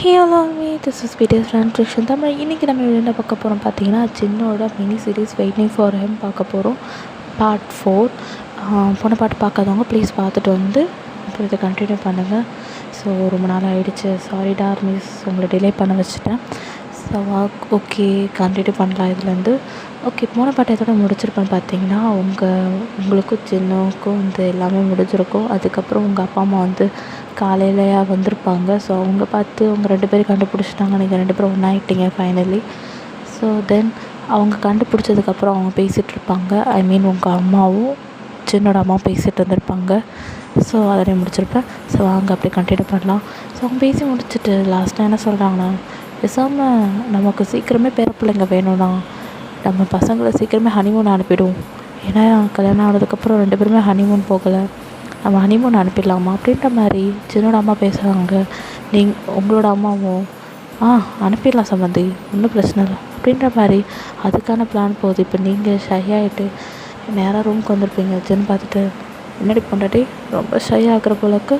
ஹே எல்லாமே this is BTS translation Tamil. இன்றைக்கி நம்ம என்ன பார்க்க போகிறோம் பார்த்தீங்கன்னா, சின்னோட mini series waiting for him பார்க்க போகிறோம். பார்ட் 4. போன பாட்டு பார்க்காதவங்க ப்ளீஸ் பார்த்துட்டு வந்து அப்புறம் இதை கண்டினியூ பண்ணுங்கள். ஸோ ரொம்ப நாள் ஆகிடுச்சு, சாரி டார்மிஸ், உங்களை டிலே பண்ண வச்சுட்டேன். ஸோ ஓகே, கண்டினியூ பண்ணலாம் இதுலேருந்து. ஓகே, போன பாட்டு எதோட முடிச்சிருப்பேன்னு பார்த்தீங்கன்னா, உங்களுக்கும் சின்னவுக்கும் எல்லாமே முடிஞ்சிருக்கும். அதுக்கப்புறம் உங்கள் அப்பா அம்மா காலையிலையா வந்திருப்பாங்க. ஸோ அவங்க பார்த்து உங்கள் 2 பேரும் கண்டுபிடிச்சிட்டாங்க, நீங்கள் 2 பேரும் ஒன்றாயிட்டீங்க ஃபைனலி. ஸோ தென் அவங்க கண்டுபிடிச்சதுக்கப்புறம் அவங்க பேசிகிட்ருப்பாங்க. ஐ மீன் உங்கள் அம்மாவும் சின்னோட அம்மாவும் பேசிகிட்டு இருந்திருப்பாங்க. ஸோ அதை முடிச்சிருப்பேன். ஸோ வாங்க அப்படியே கண்டினியூ பண்ணலாம். ஸோ அவங்க பேசி முடிச்சுட்டு லாஸ்ட்டாக என்ன சொல்கிறாங்கன்னா, பேசாமல் நமக்கு சீக்கிரமே பிள்ளைங்க வேணும்னா நம்ம பசங்களை சீக்கிரமே ஹனிமூன் அனுப்பிடுவோம். ஏன்னா கல்யாணம் ஆனதுக்கப்புறம் 2 பேருமே ஹனிமூன் போகலை, நம்ம ஹனிமூன் அனுப்பிடலாமா அப்படின்ற மாதிரி சின்னோட அம்மா பேசுகிறாங்க. உங்களோட அம்மாவும் அனுப்பிடலாம் சம்மந்தி, ஒன்றும் பிரச்சனை இல்லை அப்படின்ற மாதிரி அதுக்கான பிளான் போகுது. இப்போ நீங்கள் ஷை ஆகிட்டு நேராக ரூமுக்கு வந்திருப்பீங்க. சின்ன பார்த்துட்டு, முன்னாடி பொண்டாட்டி ரொம்ப ஷை ஆகிற போலக்கு,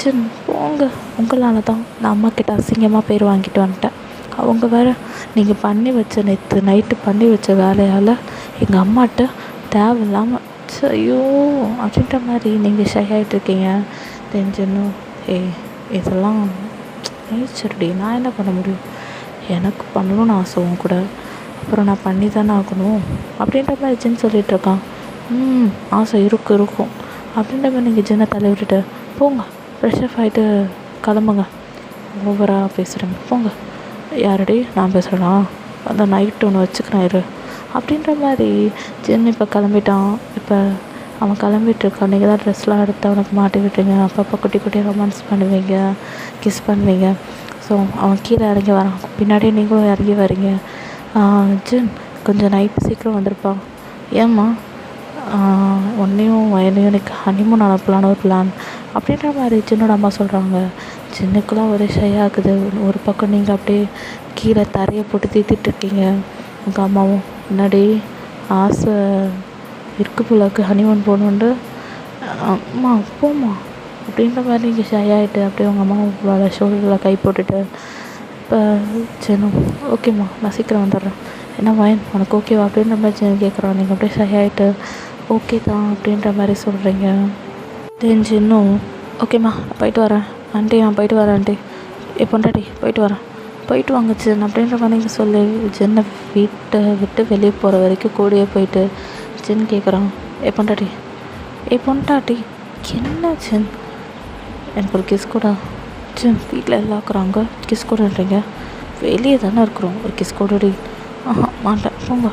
சின்ன போங்க, உங்களால் தான் நான் அம்மா கிட்ட அசிங்கமாக பேர் வாங்கிட்டு வந்துட்டேன். அவங்க வேறு நீங்கள் பண்ணி வச்ச நேற்று நைட்டு பண்ணி வச்ச வேலையால் எங்கள் அம்மாட்ட தேவையில்லாமல் ஐயோ அப்படின்ற மாதிரி நீங்கள் ஷை ஆகிட்ருக்கீங்க. தெரிஞ்சிடணும். இதெல்லாம் நேச்சர்டி, நான் என்ன பண்ண முடியும், எனக்கு பண்ணணும்னு ஆசை கூட, அப்புறம் நான் பண்ணி தானே ஆகணும் அப்படின்ற மாதிரி ஜின் சொல்லிகிட்ருக்கான். ஆசை இருக்கும் அப்படின்ற மாதிரி நீங்கள் ஜின்னை தலை விட்டுட்டு போங்க, ஃப்ரெஷ் அப் ஆகிட்டு கிளம்புங்க, ஓவராக பேசுகிறேங்க, போங்க. யாரடி நான் பேசுகிறேன்னா, அந்த நைட்டு ஒன்று வச்சுக்கிறேன் இரு அப்படின்ற மாதிரி ஜின் இப்போ கிளம்பிட்டான். இப்போ அவன் கிளம்பிட்டுருக்கான். நீங்கள் தான் ட்ரெஸ்லாம் எடுத்து அவனுக்கு மாட்டி விட்டுருங்க, அப்பப்போ குட்டி குட்டியாக ரொமான்ஸ் பண்ணுவீங்க, கிஸ் பண்ணுவீங்க. ஸோ அவன் கீழே இறங்கி வரான், பின்னாடியே நீங்களும் இறங்கி வரீங்க. ஜின் கொஞ்சம் நைட்டு சீக்கிரம் வந்திருப்பான். ஏம்மா என்னையும் எனக்கு ஹனிமூன் அனுப்பலான்னு ஒரு பிளான் அப்படின்ற மாதிரி சின்னோட அம்மா சொல்கிறாங்க. சின்னக்குலாம் ஒரே ஷையாகுது. ஒரு பக்கம் நீங்கள் அப்படியே கீழே தரையை போட்டு தீத்திட்ருக்கீங்க. உங்கள் அம்மாவும் முன்னாடி ஆசை இருக்கு போலக்கு ஹனிமூன் போகணுன்ட்டு, அம்மா போம்மா அப்படின்ற மாதிரி நீங்கள் ஷை ஆகிட்டு அப்படியே உங்கள் அம்மாவோட ஷோல்டரில் கை போட்டுட்டு, இப்போ சின்ன ஓகேம்மா நான் சீக்கிரம் வந்துடுறேன், என்ன வயன் உனக்கு ஓகேவா அப்படின்ற மாதிரி சின்ன கேட்குறோம். நீங்கள் அப்படியே ஷை ஆகிட்டு ஓகே தான் அப்படின்ற மாதிரி சொல்கிறீங்க. தெரிஞ்சு இன்னும் ஓகேம்மா நான் போயிட்டு வரேன் ஆண்டி, நான் போயிட்டு வரேன் ஆண்டி, பொண்டாட்டி போயிட்டு வரேன், போயிட்டு வாங்க ஜின் அப்படின்ற மாதிரி நீங்கள் சொல்லி ஜின்னை வீட்டை விட்டு வெளியே போகிற வரைக்கும் கூடயே போயிட்டு ஜின் கேட்குறான். பொண்டாட்டி பொண்டாட்டி என்ன ஜின், எனக்கு ஒரு கிஸ் கூட. ஜின் வீட்டில் எல்லாம் இருக்கிறாங்க, கிஸ் கூடன்றீங்க, வெளியே தானே இருக்கிறோம், ஒரு கிஸ் கூடடி. மாட்டேன் போங்க,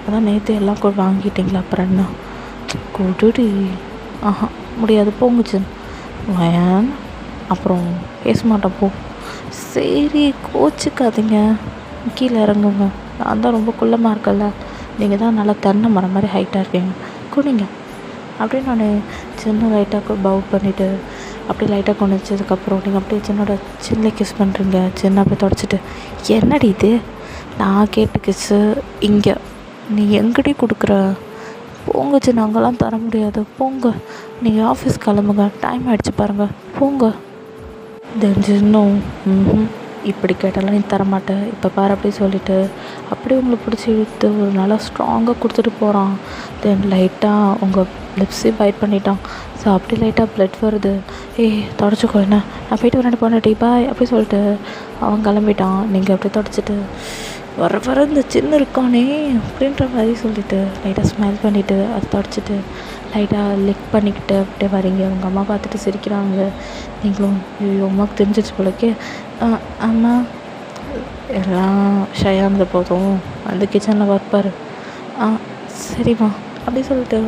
அதான் நேற்று எல்லாம் கூட வாங்கிட்டீங்களா, அப்புறம் என்ன கொடுடி. முடியாது போங்க ஜின். வயன் அப்புறம் பேச மாட்டேன் போ. சரி கோச்சிக்காதீங்க, கீழே இறங்குங்க, நான் தான் ரொம்ப குள்ளமாக இருக்கல, நீங்கள் தான் நல்லா தென்னை மரம் மாதிரி ஹைட்டாக இருக்கீங்க, குடிங்க அப்படின்னு நான் சின்ன லைட்டாக பவு பண்ணிவிட்டு அப்படியே லைட்டாக கொண்டு வச்சதுக்கப்புறம் நீங்கள் அப்படியே சின்னோட சின்ன கிஸ் பண்ணுறீங்க. சின்ன அப்படியே தொடச்சிட்டு, என்னடி இது நான் கேட்டு கிஸ்ஸு இங்கே நீ எங்கடி கொடுக்குற, போங்க சின்ன, அங்கெல்லாம் தர முடியாது, போங்க நீங்கள் ஆஃபீஸ் கிளம்புங்க, டைம் ஆகிடுச்சு பாருங்கள், போங்க. தெரிஞ்சின்னும் இப்படி கேட்டாலும் நீ தரமாட்டேன், இப்போ பாரு அப்படி சொல்லிவிட்டு அப்படியே உங்களுக்கு பிடிச்சி இழுத்து ஒரு நல்லா ஸ்ட்ராங்காக கொடுத்துட்டு போகிறான். தென் லைட்டாக உங்கள் லிப்ஸே பைட் பண்ணிட்டான். ஸோ அப்படி லைட்டாக ப்ளட் வருது. தொடச்சிக்கோ, என்ன நான் போய்ட்டு வரேன் போனேன் பாய் அப்படி சொல்லிட்டு அவன் கிளம்பிட்டான். நீங்கள் அப்படியே தொடச்சிட்டு வர இந்த சின்ன இருக்கானே அப்படின்ற மாதிரி சொல்லிவிட்டு லைட்டாக ஸ்மைல் பண்ணிவிட்டு அதை தொடச்சிட்டு லைட்டாக லிக் பண்ணிக்கிட்டு அப்படியே வரீங்க. உங்கள் அம்மா பார்த்துட்டு சிரிக்கிறாங்க. நீங்களும் ஐயோ அம்மாவுக்கு தெரிஞ்சிச்சு போலக்கே, அம்மா எல்லாம் ஷையானது போதும் அந்த கிச்சனில் வைப்பார், சரிம்மா அப்படி சொல்லிட்டு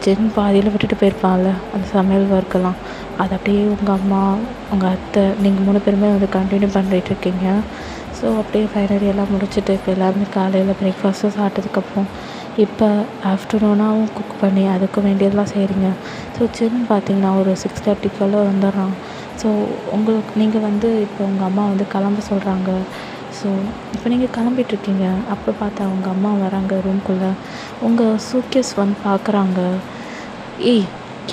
ஜென் பாதியில் விட்டுட்டு போயிருப்பாங்கள்ல அந்த சமையல் ஒர்க்கெல்லாம், அது அப்படியே உங்கள் அம்மா உங்கள் அத்தை நீங்கள் 3 பேருமே கண்டினியூ பண்ணிகிட்டு இருக்கீங்க. ஸோ அப்படியே ஃபைனலி எல்லாம் முடிச்சுட்டு இப்போ எல்லாருமே காலையில் பிரேக்ஃபாஸ்ட்டும் சாப்பிட்டதுக்கப்புறம் இப்போ ஆஃப்டர்நூனாகவும் குக் பண்ணி அதுக்கு வேண்டியதெல்லாம் செய்கிறீங்க. ஸோ சின்ன பார்த்தீங்கன்னா ஒரு 6:30 வந்துடுறான். ஸோ நீங்கள் இப்போ உங்கள் அம்மா கிளம்ப சொல்கிறாங்க. ஸோ இப்போ நீங்கள் கிளம்பிட்டுருக்கீங்க. அப்போ பார்த்தா உங்கள் அம்மா வராங்க ரூம்குள்ளே. உங்கள் சூட்கேஸ் பார்க்குறாங்க.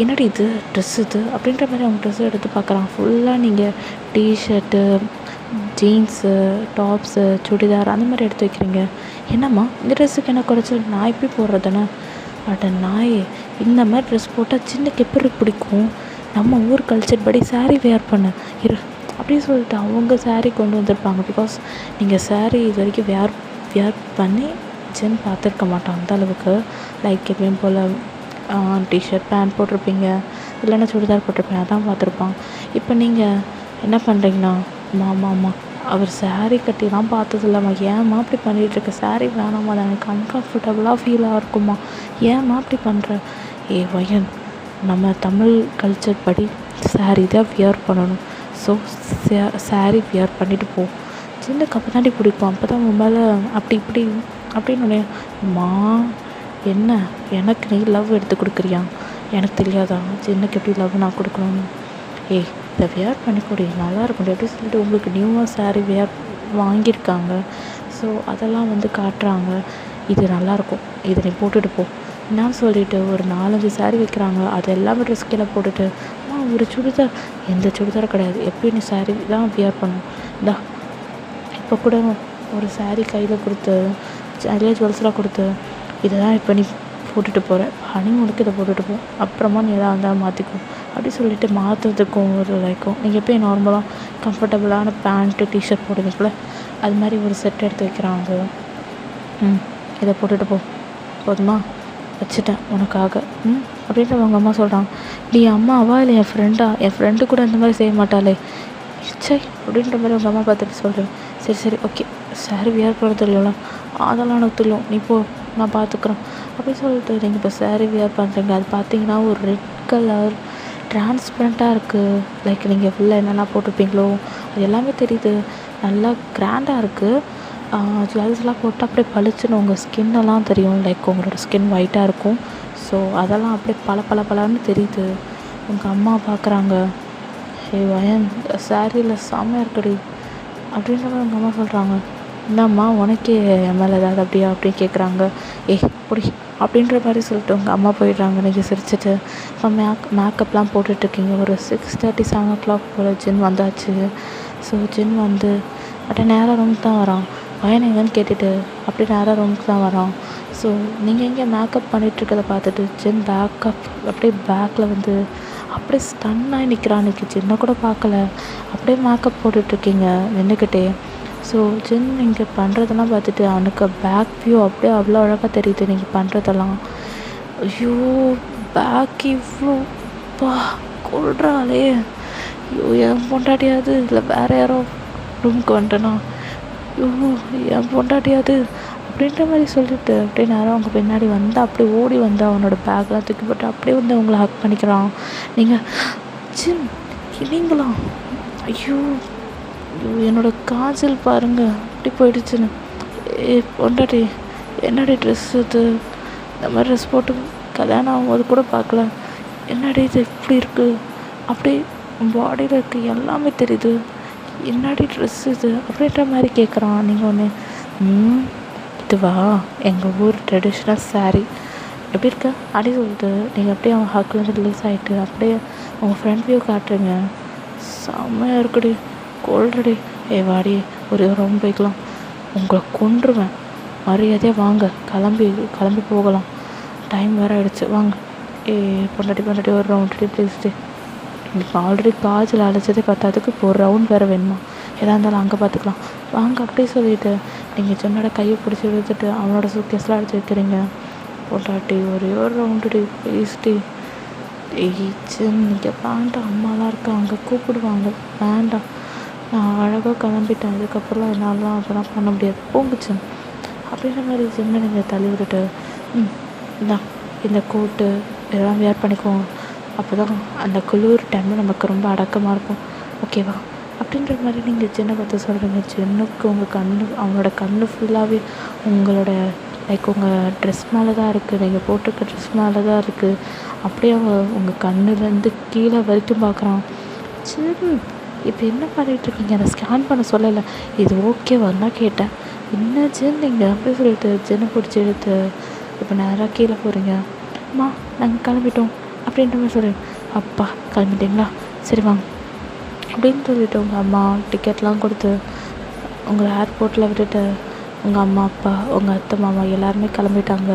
என்னடி இது ட்ரெஸ் இது அப்படின்ற மாதிரி அவங்க ட்ரெஸ்ஸை எடுத்து பார்க்குறாங்க. ஃபுல்லாக நீங்கள் டிஷர்ட்டு ஜீன்ஸு, டாப்ஸு, சுடிதார் அந்த மாதிரி எடுத்து வைக்கிறீங்க. என்னம்மா இந்த ட்ரெஸ்ஸுக்கு என்ன குறைச்சல், நான் எப்படி போடுறதுன்னு? அட நாயே, இந்த மாதிரி ட்ரெஸ் போட்டால் சின்னக்கு எப்படி பிடிக்கும்? நம்ம ஊர் கல்ச்சர் படி saree வேர் பண்ணு இரு அப்படின்னு சொல்லிட்டு அவங்க saree கொண்டு வந்திருப்பாங்க. பிகாஸ் நீங்கள் saree இது வரைக்கும் வேர் பண்ணி ஜென் பார்த்துருக்க மாட்டான் அந்த அளவுக்கு. லைக் எப்பயும் போல் டிஷர்ட் பேண்ட் போட்டிருப்பீங்க, இல்லைன்னா சுடிதார் போட்டிருப்பீங்க, அதான் பார்த்துருப்பான். இப்போ நீங்கள் என்ன பண்ணுறீங்கன்னா, அம்மா அவர் saree கட்டிலாம் பார்த்தது இல்லைம்மா, ஏம்மா அப்படி பண்ணிகிட்ருக்க? saree வேணாம்மா, அது எனக்கு அன்கம்ஃபர்டபுளாக ஃபீலாக இருக்குமா, ஏம்மா அப்படி பண்ணுற? வயன், நம்ம தமிழ் கல்ச்சர் படி saree தான் வியர் பண்ணணும். ஸோ saree வியர் பண்ணிவிட்டு போ, சின்னக்கு அப்போ தாண்டி பிடிக்கும், அப்போ தான் உன் மேலே அப்படி இப்படி அப்படின்னு. அம்மா என்ன, எனக்கு நீ லவ் எடுத்து கொடுக்குறியா? எனக்கு தெரியாதா சின்னக்கு எப்படி லவ் நான் கொடுக்கணும்னு? இதை வியர் பண்ணிக்கூடி நல்லா இருக்கும் எப்படி சொல்லிட்டு உங்களுக்கு நியூவாக saree வியர் வாங்கியிருக்காங்க. ஸோ அதெல்லாம் வந்து காட்டுறாங்க, இது நல்லாயிருக்கும், இதை நீ போட்டுட்டு போ என்னான்னு சொல்லிட்டு ஒரு 4-5 saree வைக்கிறாங்க. அது எல்லாமே ட்ரெஸ் கீழே போட்டுட்டு, ஒரு சுடிதார், எந்த சுடிதாரும் கிடையாது, எப்பயும் நீ saree தான் வியர் பண்ணணும். இந்தா இப்போ கூட ஒரு saree கையில் கொடுத்து நிறைய ஜுவல்ஸ்லாம் கொடுத்து, இதை தான் இப்போ நீ போட்டுட்டு போகிற, ஹனிமூனுக்கு இதை போட்டுட்டு போ, அப்புறமா நீ எதாக இருந்தாலும் மாற்றிக்கும் அப்படி சொல்லிட்டு மாற்றுறதுக்கும் ஒரு லைக்கும். நீங்கள் எப்போயும் நார்மலாக கம்ஃபர்டபுளான பேண்ட்டு டிஷர்ட் போடுவீங்களே, அது மாதிரி ஒரு செட் எடுத்து வைக்கிறாங்க. இதை போட்டுட்டு போ, போதுமா, வச்சுட்டேன் உனக்காக அப்படின்ட்டு அவங்க அம்மா சொல்கிறாங்க. நீ அம்மாவா இல்லை என் ஃப்ரெண்டா? என் ஃப்ரெண்டு கூட இந்த மாதிரி செய்ய மாட்டாளே சை அப்படின்ற மாதிரி உங்கள் அம்மா பார்த்துட்டு சொல்கிறேன். சரி ஓகே, saree வியர் பண்ண தெரியும்ல, அதெல்லாம் எனக்கு தெரியும், நீ போ, நான் பார்த்துக்குறேன் அப்படின்னு சொல்லிட்டு நீங்கள் இப்போ saree வியர் பண்ணுறீங்க. அது பார்த்தீங்கன்னா ஒரு ரெட் கலர் டிரான்ஸ்பரண்ட்டாக இருக்குது. லைக் நீங்கள் ஃபுல்லாக என்னென்ன போட்டிருப்பீங்களோ அது எல்லாமே தெரியுது, நல்லா கிராண்டாக இருக்குது. ஜுவல்ஸ்லாம் போட்டு அப்படியே பளிச்சுன்னு உங்கள் ஸ்கின்னெல்லாம் தெரியும், லைக் உங்களோட ஸ்கின் ஒயிட்டாக இருக்கும். ஸோ அதெல்லாம் அப்படியே பளபளன்னு தெரியுது. உங்கள் அம்மா பார்க்குறாங்க, வயன் சாரியில் செம்மையாக இருக்குடி அப்படின்ற மாதிரி உங்கள் அம்மா சொல்கிறாங்க. என்னம்மா உனக்கே என் மேலே ஏதாவது அப்படியா அப்படின்னு கேட்குறாங்க. புடி அப்படின்ற மாதிரி சொல்லிட்டு உங்கள் அம்மா போயிடுறாங்க. நீங்கள் சிரிச்சிட்டு இப்போ மேக்கப்லாம் போட்டுட்ருக்கீங்க. ஒரு 6:30 7 o'clock போல் ஜின் வந்தாச்சு. ஸோ ஜின் வந்து அப்படியே நேராக ரூமுக்கு தான் வரான். பையன் எங்கன்னு கேட்டுட்டு அப்படியே நேராக ரூமுக்கு தான் வரான். ஸோ நீங்கள் எங்கே மேக்கப் பண்ணிகிட்ருக்கதை பார்த்துட்டு ஜின் அப்படியே பேக்கில் வந்து அப்படியே ஸ்டன்னாகி நிற்கிறான். அன்றைக்கி ஜின்னை கூட பார்க்கல, அப்படியே மேக்கப் போட்டுட்ருக்கீங்க நின்றுக்கிட்டே. ஸோ ஜின் நீங்கள் பண்ணுறதெல்லாம் பார்த்துட்டு அவனுக்கு பேக் வியூ அப்படியே அவ்வளோ அழகாக தெரியுது நீங்கள் பண்ணுறதெல்லாம். ஐயோ பேக் இவ்வளோ கொள்றாளே, ஐயோ என் பொண்டாட்டியாது இல்லை வேறு யாரோ ரூமுக்கு வந்துட்டேனா, ஐயோ என் பொண்டாட்டியாது அப்படின்ற மாதிரி சொல்லிட்டு அப்படியே நேரம் அவங்க பின்னாடி வந்து அப்படியே ஓடி வந்து அவனோட பேக்லாம் தூக்கி போட்டு அப்படியே வந்து அவங்கள ஹக் பண்ணிக்கிறான். நீங்கள் ஜின் நீங்களா? ஐயோ என்னோட காஜல் பாருங்கள் அப்படி போயிடுச்சுன்னு. பொண்டாட்டி என்னடி ட்ரெஸ் இது, இந்த மாதிரி ட்ரெஸ் போட்டு கல்யாணம் ஆகும்போது கூட பார்க்கல, என்னடி இது இப்படி இருக்குது, அப்படியே பாடியில் இருக்குது எல்லாமே தெரியுது, என்னடி ட்ரெஸ் இது அப்படின்ற மாதிரி கேட்குறான். நீங்கள் ஒன்று இதுவா எங்கள் ஊர் ட்ரெடிஷ்னல் saree எப்படி இருக்க அப்படி சொல்லிட்டு நீங்கள் அப்படியே அவன் ஹக்லேருந்து ரிலீஸ் ஆகிட்டு அப்படியே உங்கள் ஃப்ரெண்ட் வியூ காட்டுறீங்க. செம்மையாக இருக்குடி, கொள்றடி, வாடி ஒரு ரவுண்ட் போய்க்கலாம், உங்களை கொன்றுவேன், மரியாதையாக வாங்க, கிளம்பி போகலாம், டைம் வேறு ஆகிடுச்சு, வாங்க. பொண்டாட்டி ஒரு ரவுண்ட் ப்ளீஸ்ட்டு. இப்போ ஆல்ரெடி காஜில் அழைச்சதே பார்த்ததுக்கு இப்போ ஒரு ரவுண்ட் வேறு வேணுமா, எதாக இருந்தாலும் அங்கே பார்த்துக்கலாம் வாங்க அப்படியே சொல்லிவிட்டு நீங்கள் சொன்னோட கையை பிடிச்சி இழுத்துட்டு அவனோட சூட்கேஸ்லாம் எடுத்து வைக்கிறீங்க. பொண்டாட்டி ஒரே ஒரு ரவுண்டுடி ப்ளீஸ்டி. நீங்கள் வேண்டாம், அம்மாலாம் இருக்காங்க கூப்பிடுவாங்க, வேண்டாம், நான் அழகாக கிளம்பிட்டேன், இதுக்கப்புறம் என்னாலாம் அதெல்லாம் பண்ண முடியாது, போங்குச்சு அப்படின்ற மாதிரி ஜிம்மை நீங்கள் தள்ளி விட்டுட்டு இதான் இந்த கோட்டு இதெல்லாம் வேர் பண்ணிக்குவோம், அப்போ தான் அந்த குளிர் டைமில் நமக்கு ரொம்ப அடக்கமாக இருக்கும், ஓகேவா அப்படின்ற மாதிரி நீங்கள் ஜின்னை பார்த்து சொல்கிறீங்க. ஜின்னுக்கு அவனோட கண்ணு ஃபுல்லாகவே உங்களோட லைக் உங்கள் ட்ரெஸ் மேலே தான் இருக்குது, நீங்கள் போட்டிருக்க ட்ரெஸ் மேலே தான் இருக்குது, அப்படியே உங்கள் கண்ணுலேருந்து கீழே வரைக்கும் பார்க்குறான். சரி இப்போ என்ன பண்ணிகிட்ருக்கீங்க, அதை ஸ்கேன் பண்ண சொல்லலை, இது ஓகேவான்னு தான் கேட்டேன், என்ன ஜின் நீங்கள் அப்படி சொல்லிட்டு ஜின்னை பிடிச்சி எடுத்து இப்போ நேராக கீழே போகிறீங்க. அம்மா நாங்கள் கிளம்பிட்டோம் அப்படின்ற மாதிரி சொல்கிறேன். அப்பா கிளம்பிட்டீங்களா, சரி வாங்க அப்படின்னு சொல்லிட்டு உங்கள் அம்மா டிக்கெட்லாம் கொடுத்து உங்களை ஏர்போர்ட்டில் விட்டுட்டு உங்கள் அம்மா அப்பா உங்கள் அத்தை மாமா எல்லாருமே கிளம்பிட்டாங்க.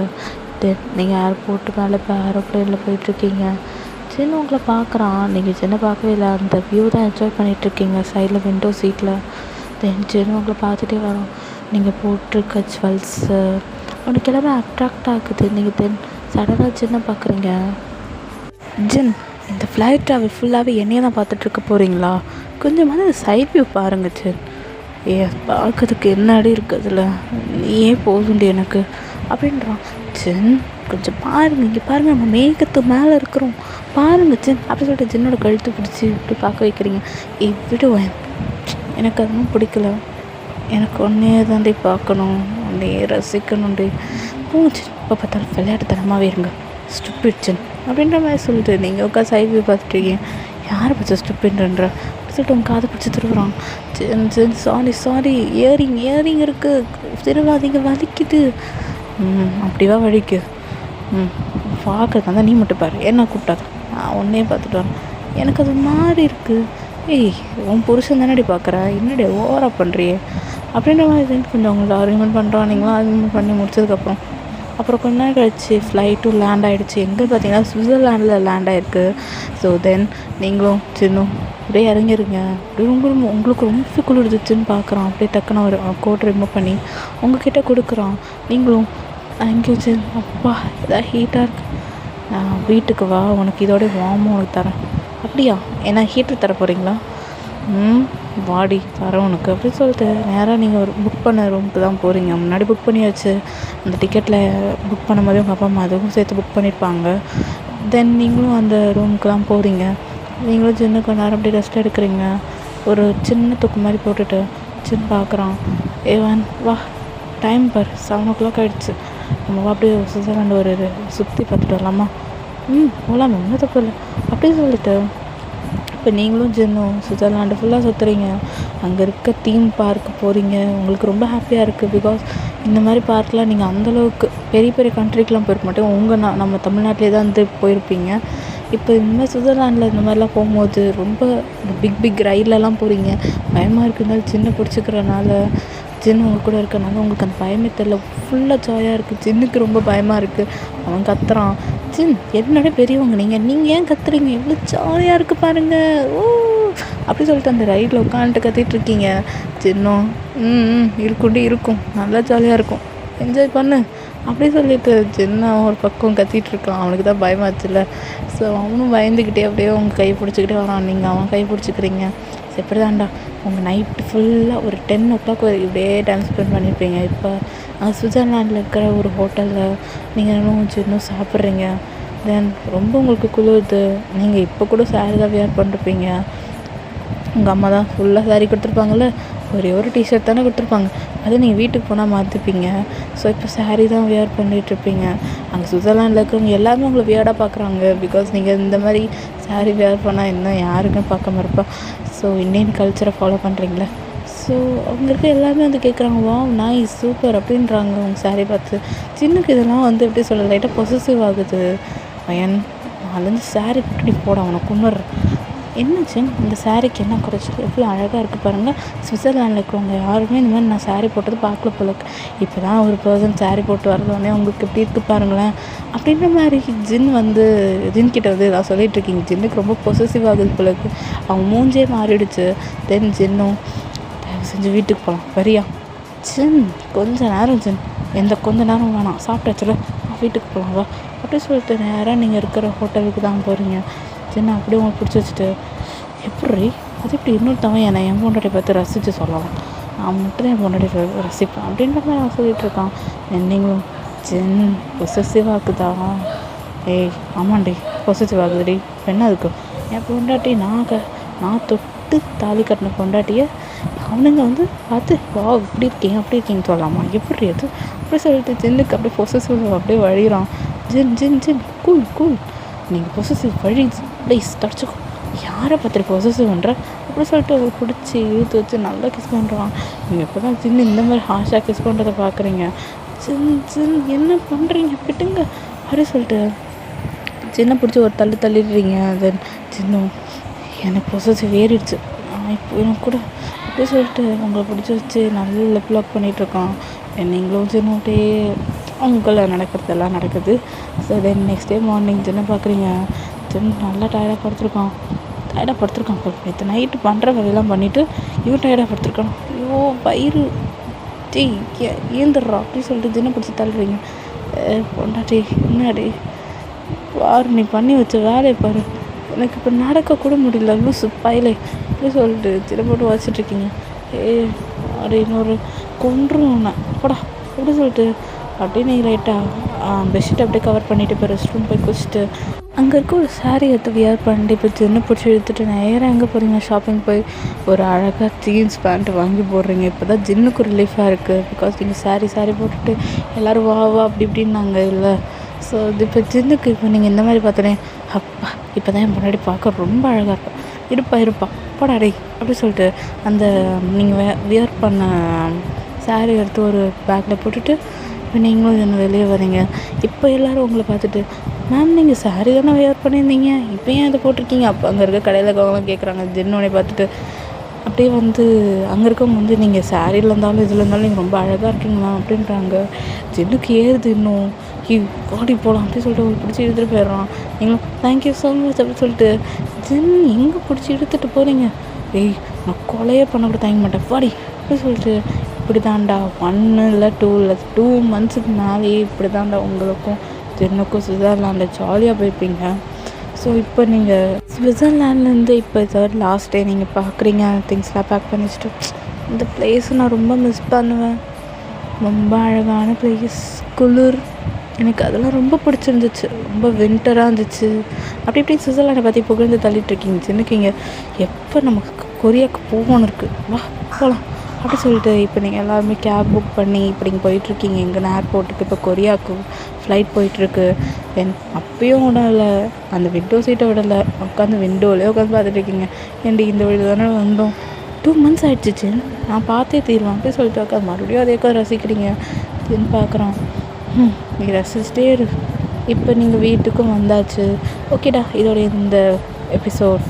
தென் நீங்கள் ஏர்போர்ட்டு மேலே இப்போ ஏரோப்ளேனில் போயிட்டுருக்கீங்க. சின்ன உங்களை பார்க்குறான். நீங்கள் சின்ன பார்க்கவே இல்லை, அந்த வியூ தான் என்ஜாய் பண்ணிகிட்ருக்கீங்க சைடில் விண்டோ சீட்டில். தென் சின்ன உங்களை பார்த்துட்டே வரோம். நீங்கள் போட்டிருக்க ஜுவல்ஸு அவனுக்கு எல்லாமே அட்ராக்ட் ஆகுது. நீங்கள் தென் சடனாக சின்ன பார்க்குறீங்க. ஜின், இந்த ஃப்ளைட் ட்ராவல் ஃபுல்லாகவே என்னையே தான் பார்த்துட்ருக்க போகிறீங்களா? கொஞ்சமாக சைட் வியூ பாருங்க ஜின். பார்க்கறதுக்கு என்னடி இருக்குதுல்ல, நீயே போதுண்டி எனக்கு அப்படின்றான். ஜின் கொஞ்சம் பாருங்கள், இங்கே பாருங்கள், நம்ம மேகத்து மேலே இருக்கிறோம் பாருங்க ஜின் அப்படி சொல்லிட்டு ஜின்னோட கழுத்து பிடிச்சி இப்படி பார்க்க வைக்கிறீங்க. விடுவேன், எனக்கு அதெல்லாம் பிடிக்கல, எனக்கு ஒன்றே தாண்டி பார்க்கணும், ஒன்றே ரசிக்கணுண்டி. போச்சு, இப்போ பார்த்தாலும் விளையாட்டுத்தனமாகவே இருங்க, ஸ்டூபிட் ஜின் அப்படின்ற மாதிரி சொல்லிட்டு நீங்கள் உட்கா சைட் வியூ பார்த்துட்ருக்கீங்க. யாரை பற்றி ஸ்டூபிட்ன்ற அப்படி சொல்லிட்டு உங்கள் காதை பிடிச்சி திருவுறான். ஜின் சாரி இயரிங் இருக்குது, திருவாதிங்க வலிக்குது. அப்படிவா வலிக்கு? பார்க்குறது தான் நீ மட்டும் பாரு, என்ன கூப்பிட்டாது, நான் ஒன்றே பார்த்துட்டு வரேன், எனக்கு அது மாதிரி இருக்குது. உன் புருஷன் தானடி பார்க்குற, என்னடி ஓவராக பண்ணுறியே அப்படின்ற மாதிரி கொஞ்சம் அவங்கள ஆர்கியூமெண்ட் பண்ணுறோம். நீங்களும் ஆர்கியூமெண்ட் பண்ணி முடிச்சதுக்கப்புறம் கொஞ்ச நேரம் கழிச்சு ஃப்ளைட்டும் லேண்ட் ஆகிடுச்சு. எங்கே பார்த்தீங்கன்னா சுவிட்சர்லாண்டில் லேண்ட் ஆகிருக்கு. ஸோ தென் நீங்களும் சின்னும் அப்படியே இறங்கிருங்க. அப்படியே உங்களுக்கு ரொம்ப குளிர்ந்துச்சுன்னு பார்க்குறான். அப்படியே டக்குன்னு ஒரு கோட் ரிமூவ் பண்ணி உங்ககிட்ட கொடுக்குறான். நீங்களும் தேங்க்யூ சின், அப்பா எதாவது ஹீட்டாக இருக்குது, வீட்டுக்கு வா, உனக்கு இதோட வார்மும் உனக்கு தரேன். அப்படியா, ஏன்னா ஹீட்டர் தர போகிறீங்களா? வாடி தரேன் உனக்கு அப்படின்னு சொல்லிட்டு நேராக நீங்கள் ஒரு புக் பண்ண ரூமுக்கு தான் போகிறீங்க. முன்னாடி புக் பண்ணியாச்சு, அந்த டிக்கெட்டில் புக் பண்ணும்போதே உங்கள் அப்பா அம்மா அதுவும் சேர்த்து புக் பண்ணியிருப்பாங்க. தென் நீங்களும் அந்த ரூமுக்கு தான் போகிறீங்க. நீங்களும் சின்ன கொஞ்ச நேரம் அப்படியே ரெஸ்ட் எடுக்கிறீங்க. ஒரு சின்ன தூக்கு மாதிரி போட்டுட்டு சின்ன பார்க்குறான். ஏவன் வா, டைம் பார் 7 o'clock ஆகிடுச்சு, நம்ம அப்படியே சுவிட்சர்லாண்டு ஒரு சுற்றி பார்த்துட்டு வரலாமா? போகலாமே, ஒன்றும் தப்பு இல்லை அப்படின்னு சொல்லிட்டு இப்போ நீங்களும் ஜின்னும் சுவிட்சர்லாண்டு ஃபுல்லாக சுற்றுறீங்க. அங்கே இருக்க தீம் பார்க்கு போகிறீங்க. உங்களுக்கு ரொம்ப ஹாப்பியாக இருக்குது. பிகாஸ் இந்த மாதிரி பார்க்கெலாம் நீங்கள் அந்தளவுக்கு பெரிய பெரிய கண்ட்ரிக்கெலாம் போயிருக்க மாட்டேங்க. நம்ம தமிழ்நாட்டிலே தான் வந்து போயிருப்பீங்க. இப்போ இந்த மாதிரி சுவிட்சர்லாண்டில் இந்த மாதிரிலாம் போகும்போது ரொம்ப பிக் ரைட்லலாம் போகிறீங்க. பயமாக இருக்குதுனால சின்ன பிடிச்சிக்கிறனால ஜின்னு உங்கள் கூட இருக்கிறனால உங்களுக்கு அந்த பயமே தெரியல, ஃபுல்லாக ஜாலியாக இருக்குது. ஜின்னுக்கு ரொம்ப பயமாக இருக்குது. அவன் கத்துறான். ஜின், என்னோட பெரியவங்க நீங்கள் ஏன் கத்துறீங்க, எவ்வளோ ஜாலியாக இருக்குது பாருங்கள், ஓ அப்படி சொல்லிட்டு அந்த ரைடில் உட்காந்துட்டு கத்திகிட்ருக்கீங்க. ஜின்னும் இருக்கும், நல்லா ஜாலியாக இருக்கும், என்ஜாய் பண்ணு அப்படி சொல்லிட்டு ஜின்னா ஒரு பக்கம் கத்திகிட்ருக்கான். அவனுக்கு தான் பயமாச்சுல்ல. ஸோ அவனும் பயந்துக்கிட்டே அப்படியே உங்கள் கை பிடிச்சிக்கிட்டே வரான். நீங்கள் அவன் கை பிடிச்சிக்கிறீங்க. எப்படி தான்டா உங்கள் நைட்டு ஃபுல்லாக ஒரு 10 o'clock இப்படியே டைம் ஸ்பெண்ட் பண்ணியிருப்பீங்க. இப்போ அங்கே சுவிட்சர்லாண்டில் இருக்கிற ஒரு ஹோட்டலில் நீங்கள் இன்னும் சாப்பிட்றீங்க. தென் ரொம்ப உங்களுக்கு குளிருது. நீங்கள் இப்போ கூட சாரி தான் வியர் பண்ணிருப்பீங்க. உங்கள் அம்மா தான் ஃபுல்லாக சாரி கொடுத்துருப்பாங்கள்ல, ஒரே ஒரு டிஷர்ட் தானே கொடுத்துருப்பாங்க, அது நீங்கள் வீட்டுக்கு போனால் மாற்றிப்பீங்க. ஸோ இப்போ சாரீ தான் வியர் பண்ணிகிட்ருப்பீங்க. அங்கே சுவிட்சர்லாண்டில் இருக்கிறவங்க எல்லாருமே உங்களை வியர்டாக பார்க்குறாங்க. பிகாஸ் நீங்கள் இந்த மாதிரி சாரீ வியர் பண்ணால் இன்னும் யாருக்கும் பார்க்காம இருப்பா. ஸோ இந்தியன் கல்ச்சரை ஃபாலோ பண்ணுறீங்களே. ஸோ அவங்க இருக்க எல்லாருமே வந்து கேட்குறாங்க, வா நைஸ் சூப்பர் அப்படின்றாங்க உங்கள் சாரீ பார்த்து. சின்னக்கு இதெல்லாம் வந்து எப்படி சொல்கிறது, லைட்டாக பொசசிவ் ஆகுது. பையன் நாலேருந்து சாரீ போட்டு நீ போட அவனை கும்பிட்றேன். என்னாச்சு, இந்த சாரீக்கு என்ன குறைச்சி, எவ்வளோ அழகாக இருக்குது பாருங்கள். சுவிட்சர்லாண்டில் இருக்கிறவங்க யாருமே இந்த மாதிரி நான் சாரீ போட்டது பார்க்கல போல. இப்போ தான் ஒரு பர்சன் சாரீ போட்டு வரதோடனே உங்களுக்கு எப்படி இருக்குது பாருங்களேன் அப்படின்ற மாதிரி ஜின்கிட்ட வந்து நான் சொல்லிகிட்ருக்கீங்க. ஜின்னுக்கு ரொம்ப பொசசிவ் ஆகுது போல இருக்குது. அவங்க மூஞ்சே மாறிடுச்சு. தென் ஜின்னும் தயவு செஞ்சு வீட்டுக்கு போகலாம் வரியா? கொஞ்ச நேரம் கொஞ்ச நேரம் வேணாம், சாப்பிட்டாச்சுல, வீட்டுக்கு போகலாம் வா அப்படி சொல்லிட்டு நேராக நீங்கள் இருக்கிற ஹோட்டலுக்கு தான் போகிறீங்க. ஜின்னா அப்படியே உங்களுக்கு பிடிச்சி வச்சுட்டு, எப்படி அது எப்படி இன்னொருத்தவன் என்னை என் பொண்டாட்டி பார்த்து ரசித்து சொல்லலாம், நான் மட்டும் தான் என் பொண்டாட்டி ரசிப்பேன் அப்படின்ற மாதிரி அவன் சொல்லிகிட்ருக்கான். நீங்களும் ஜின் பொசசிவ் ஆகுதா? ஆமாண்டி பொசசிவ் ஆகுதுடி, என்ன அதுக்கு என் பொண்டாட்டி நான் தொட்டு தாலி கட்டின பொண்டாட்டியை அவனுங்க வந்து பார்த்து வா இப்படி இருக்கீங்க அப்படி இருக்கீங்கன்னு சொல்லலாமா, எப்படி அது அப்படி சொல்லிட்டு ஜின்னுக்கு அப்படியே பொசசிவ் அப்படியே வழிகிறான். ஜின் கூல் நீங்கள் பொசசிவ் வழி ப்ளீஸ் தொடச்சிக்கோ, யாரை பார்த்துட்டு பொசசிவ் பண்ணுற அப்படி சொல்லிட்டு அவர் பிடிச்சி இழுத்து வச்சு நல்லா கிஸ் பண்ணுறான். நீங்கள் இப்போ தான் ஜின்னு இந்த மாதிரி ஹாஷாக கிஸ் பண்ணுறதை பார்க்குறீங்க. ஜின் என்ன பண்ணுறீங்க விட்டுங்க அப்படி சொல்லிட்டு ஜின்னை பிடிச்சி ஒரு தள்ளிடுறீங்க. தென் ஜின்னும் எனக்கு பொசசிவ் ஏறிடுச்சு, இப்போ எனக்கு கூட அப்படி அப்படி சொல்லிட்டு உங்களை பிடிச்சி வச்சு நல்ல லிப் லாக் பண்ணிகிட்ருக்கான். நீங்களும் ஜின்னுட்டே அவங்கள நடக்கிறதெல்லாம் நடக்குது. So then next day morning ஜின்னை பார்க்குறீங்க. ஜின் நல்லா டயர்டாக படுத்திருக்கான். நேற்று நைட்டு பண்ணுற வேலையெல்லாம் பண்ணிவிட்டு இவன் டயர்டாக படுத்திருக்கான். ஐயோ வயிறு டேய் ஏந்துடுறா அப்படின்னு சொல்லிட்டு ஜின்னை பிடிச்சி தள்ளுறீங்க. பொண்டாட்டி என்னடி பாரு, நீ பண்ணி வச்ச வேலையை பாரு, எனக்கு இப்போ நடக்கக்கூட முடியல லூசு பயலே அப்படி சொல்லிட்டு ஜின்னை போட்டு வச்சிட்ருக்கீங்க. அப்படி இன்னொரு கொன்றும் நான் போடா அப்படி சொல்லிட்டு அப்படியே நீங்கள் லைட்டாக பெட்ஷீட் அப்படியே கவர் பண்ணிவிட்டு இப்போ ரெஸ்ட் ரூம் போய் குளிச்சுட்டு அங்கே இருக்க ஒரு சாரீ எடுத்து வியர் பண்ணிட்டு இப்போ ஜின்னை பிடிச்சி இழுத்துட்டு நேராக எங்கே போகிறீங்க? ஷாப்பிங் போய் ஒரு அழகாக ஜீன்ஸ் பேண்ட்டு வாங்கி போடுறீங்க. இப்போ தான் ஜின்னுக்கு ரிலீஃபாக இருக்குது. பிகாஸ் நீங்கள் சாரீ போட்டுட்டு எல்லோரும் வா அப்படி இப்படின்னாங்க இல்லை. ஸோ இது இப்போ ஜின்னுக்கு இப்போ நீங்கள் இந்த மாதிரி பார்த்தோன்னே அப்பா இப்போ தான் என் முன்னாடி பார்க்க ரொம்ப அழகாக இருப்பா போடாடே அப்படி சொல்லிட்டு அந்த நீங்கள் வியர் பண்ண சாரீ எடுத்து ஒரு பேக்கில் போட்டுட்டு இப்போ நீங்களும் என்ன வெளியே வரீங்க. இப்போ எல்லோரும் உங்களை பார்த்துட்டு மேம் நீங்கள் சாரீ தானே வியர் பண்ணியிருந்தீங்க, இப்போ ஏன் அதை போட்டிருக்கீங்க? அப்போ அங்கே இருக்க கடையில் இருக்கவங்களாம் கேட்குறாங்க. ஜின்னோடனே பார்த்துட்டு அப்படியே அங்கே இருக்கவங்க நீங்கள் சாரியில் இருந்தாலும் இதில் இருந்தாலும் நீங்கள் ரொம்ப அழகாக இருக்கீங்களா அப்படின்றாங்க. ஜின்னுக்கு ஏறுது இன்னும் பாடி போகலாம் அப்படின்னு சொல்லிட்டு உங்களுக்கு பிடிச்சி இழுத்துட்டு போயிடுறான். நீங்களும் தேங்க்யூ ஸோ மச் அப்படின்னு சொல்லிட்டு ஜின் எங்கே பிடிச்சி இழுத்துட்டு போகிறீங்க? நான் கொலையே பண்ண கூட தாங்க மாட்டேன் பாடி அப்படின்னு சொல்லிட்டு இப்படி தாண்டா 1 இல்லை 2 இல்லை 2 மந்த்ஸுக்கு மேலேயே இப்படி தாண்டா உங்களுக்கும் ஜின்னுக்கும் சுவிட்சர்லாண்டில் ஜாலியாக போயிருப்பீங்க. ஸோ இப்போ நீங்கள் சுவிட்சர்லாண்ட்லேருந்து இப்போ இதாவது லாஸ்ட் டே நீங்கள் பார்க்குறீங்க. திங்ஸ்லாம் பேக் பண்ணி வச்சுட்டு இந்த பிளேஸை நான் ரொம்ப மிஸ் பண்ணுவேன். ரொம்ப அழகான பிளேஸ், குளிர், எனக்கு அதெல்லாம் ரொம்ப பிடிச்சிருந்துச்சு. ரொம்ப வின்டராக இருந்துச்சு. அப்படி இப்படி சுவிட்சர்லாண்டை பற்றி புகழ்ந்து தள்ளிட்டுருக்கீங்க. சின்னக்கிங்க எப்போ நமக்கு கொரியாவுக்கு போகணும்னு இருக்குது, வா போகலாம் அப்படி சொல்லிட்டு இப்போ நீங்கள் எல்லாருமே கேப் புக் பண்ணி இப்போ நீங்கள் போயிட்டுருக்கீங்க. எங்கன்னா ஏர்போர்ட்டுக்கு இப்போ கொரியாவுக்கு ஃப்ளைட் போயிட்டுருக்கு. தென் அப்பயும் விடலை, அந்த விண்டோ சீட்டை விடலை, உட்காந்து விண்டோலேயே உட்காந்து பார்த்துட்ருக்கீங்க. ஏன்டி இந்த வழியில் தானே வந்தோம், 2 months ஆகிடுச்சிச்சு, நான் பார்த்தே தீருவேன் அப்படி சொல்லிட்டு உட்காந்து மறுபடியும் அதே உட்காந்து ரசிக்கிறீங்க. தின்னு பார்க்குறோம், நீங்கள் ரசிச்சிட்டே இரு. இப்போ நீங்கள் வீட்டுக்கும் வந்தாச்சு. ஓகேடா, இதோட இந்த எபிசோட்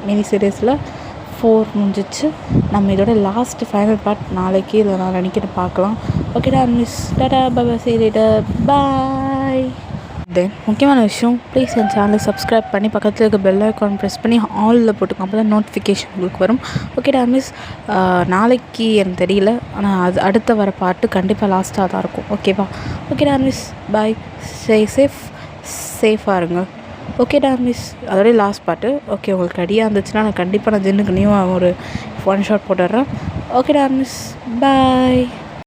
மினி சீரீஸில் 4 முடிஞ்சிச்சு. நம்ம இதோட லாஸ்ட் ஃபைனல் பார்ட் நாளைக்கு இல்லை நாளைக்கு பார்க்கலாம். ஓகேடா miss, Tata bye, see you later, bye. தென் முக்கியமான விஷயம், ப்ளீஸ் என் சேனலை சப்ஸ்கிரைப் பண்ணி பக்கத்தில் இருக்க பெல் ஐக்கான் ப்ரெஸ் பண்ணி ஆலில் போட்டுக்கோங்க, அப்போ தான் நோட்டிஃபிகேஷன் உங்களுக்கு வரும். ஓகேடா மிஸ், நாளைக்கு எனக்கு தெரியல, ஆனால் அது அடுத்த வர பாட்டு கண்டிப்பாக லாஸ்ட்டாக தான் இருக்கும். ஓகேவா? ஓகேடா மிஸ், பாய், சேஃபாக இருங்க. ஓகேடா மிஸ், அதோடய லாஸ்ட் பாட்டு. ஓகே, உங்களுக்கு ரெடியாக இருந்துச்சுன்னா நான் கண்டிப்பாக ஜின்னுக்கு நியூவாக ஒரு 1 ஷாட் போட்டுடுறேன். ஓகேடா மிஸ், பாய்.